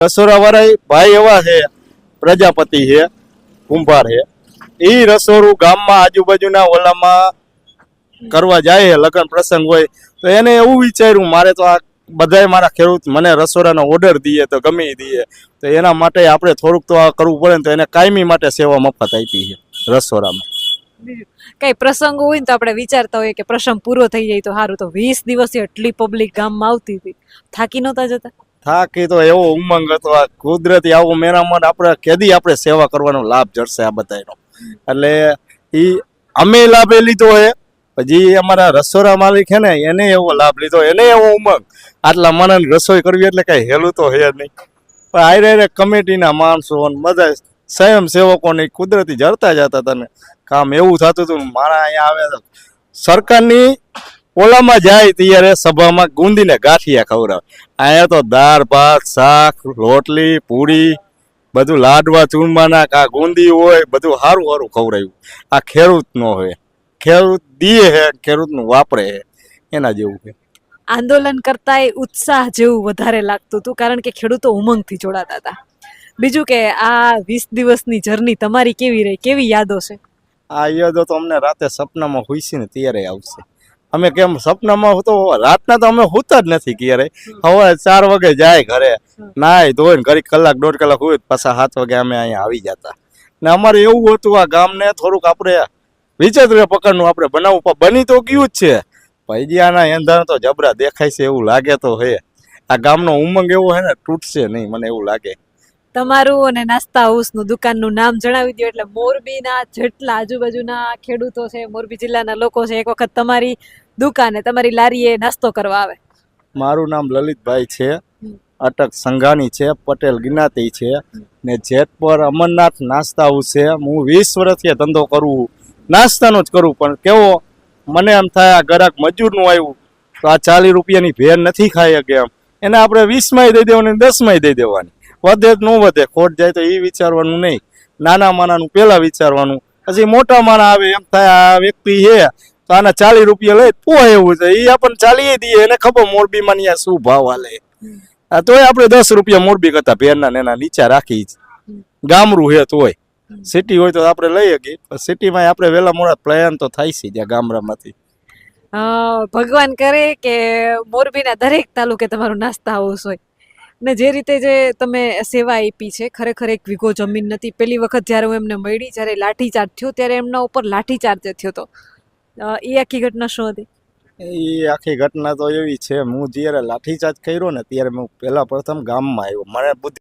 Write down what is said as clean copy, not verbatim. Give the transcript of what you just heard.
રસોડા વાળા ભાઈ એવા છે, પ્રજાપતિ છે, કુંભાર છે. એ રસોડું ગામમાં આજુબાજુના ઓલામાં કરવા જાય, લગ્ન પ્રસંગ હોય તો એને એવું વિચાર્યું મારે તો આ બધાય મારા ખેડૂત મને રસોડાનો ઓર્ડર દઈએ તો ગમે દઈએ, તો એના માટે આપણે થોડુંક તો આ કરવું પડે ને, તો એને કાયમી માટે સેવા મફત આપી છે રસોડામાં. કઈ પ્રસંગ હોય ને તો આપણે વિચારતા હોઈએ કે પ્રસંગ પૂરો થઈ જાય તો સારું. તો 20 દિવસથી એટલી પબ્લિક ગામમાં આવતી હતી, થાકી નહોતા જતા? થાકી તો એવો ઉમંગ હતો, આ કુદરતી આવું મેરામણ આપણે કેદી આપણે સેવા કરવાનો લાભ જડશે આ બધાનો. એટલે ઈ અમે લાભ લીધો હે, પછી અમારા રસોડા માલિક છે ને એને એવો લાભ લીધો, એને એવો ઉમંગ. આટલા માણસ રસોઈ કરવી એટલે કઈ હેલું તો હે જ નહીં. પણ આયરે કમિટીના માણસો બધા સ્વયંસેવકોને કુદરતી જડતા જતા હતા ને કામ એવું થતું હતું. મારા અહીંયા આવે સરકારની ઓલામાં જાય ત્યારે સભામાં ગુંદીને ગાંઠિયા ખવડાવે, અહીંયા તો દાળ ભાત શાક રોટલી પૂરી બધું લાડવા ચૂરમાના કા ગુંદી હોય બધું સારું સારું ખવડાવ્યું. આ ખેડૂત નો હોય, ખેડૂત દીએ હે, ખેડૂતનું વાપરે હે, એના જેવું છે. આંદોલન કરતા ઉત્સાહ જેવું વધારે લાગતું હતું, કારણ કે ખેડૂતો ઉમંગથી જોડાતા હતા. બીજું કે આ 20 દિવસની જર્ની તમારી કેવી રહી, કેવી યાદો છે? આ યાદો તો અમને રાતે સપનામાં હુઈસી ને ત્યારે આવશે. અમે કેમ સપનામાં તો રાતના તો અમે હોતા જ નથી ક્યારે. સવારે 4 વાગે જાય ઘરે, નાય ધોઈને ઘડી કલાક 1.5 કલાક હોય, પાછા 7 વાગે અમે અહીંયા આવી જતા. ને અમારે એવું હતું આ ગામને થોડુંક આપણે વિચિત્ર પ્રકારનું આપણે બનાવવું, બની તો ગયું જ છે. ભજીયાના એંધાણ તો જબરા દેખાય છે એવું લાગે તો હે. આ ગામનો ઉમંગ એવો હે ને તૂટશે નહીં, મને એવું લાગે. તમારું અને નાસ્તા હાઉસનું દુકાનનું નામ જણાવી દો, એટલે મોરબીના જેટલા આજુબાજુના ખેડૂતો છે, મોરબી જિલ્લાના લોકો છે, એક વખત તમારી દુકાને તમારી લારીએ નાસ્તો કરવા આવે. મારું નામ લલિતભાઈ છે, અટક સંઘાણી છે, પટેલ જ્ઞાતિ છે, ને જેતપુર અમરનાથ નાસ્તા હાઉસ છે. હું 20 વર્ષથી ધંધો કરું, નાસ્તાનો જ કરું. પણ કેવો મને એમ થાય આ ગ્રાહક મજૂરનું આવ્યું તો આ 40 રૂપિયાની ભેર નથી ખાઈ શકે એમ, એને આપણે 20 માં દઈ દેવાની, 10 માં દઈ દેવાની. વધે ન વધે, ખોટ જાય તો એ વિચારવાનું નહીં, નાના માનાનું પેલા વિચારવાનું. પછી મોટા માણા આવે એમ થાય આ વ્યક્તિ છે તો આના 40 રૂપિયા લઈ પોહાય એવું છે, એ આપણને 40 દઈએ, એને ખબર મોરબીમાં અહીંયા શું ભાવ હાલે. તોય આપણે 10 રૂપિયા મોરબી કરતા ભેરના એના નીચા રાખી. ગામડું હે તોય, સિટી હોય તો આપણે લઈ શકીએ, સિટીમાં આપણે વહેલા મોડા પ્લાન તો થાય છે જ્યાં ગામડામાંથી. ભગવાન કરે કે મોરબીના દરેક તાલુકે તમારું નાસ્તા હાઉસ હોય. ને જે રીતે જે તમે સેવા આપી છે, ખરેખર 1 વીઘો જમીન નથી. પહેલી વખત જ્યારે હું એમને મળી, જ્યારે લાઠીચાર્જ થયો ત્યારે એમના ઉપર લાઠીચાર્જ થયો હતો. એ આખી ઘટના શું હતી? એ આખી ઘટના તો એવી છે, હું જ્યારે લાઠીચાર્જ કર્યો ને ત્યારે હું પહેલા પ્રથમ ગામમાં આવ્યો. મને બુદ્ધિ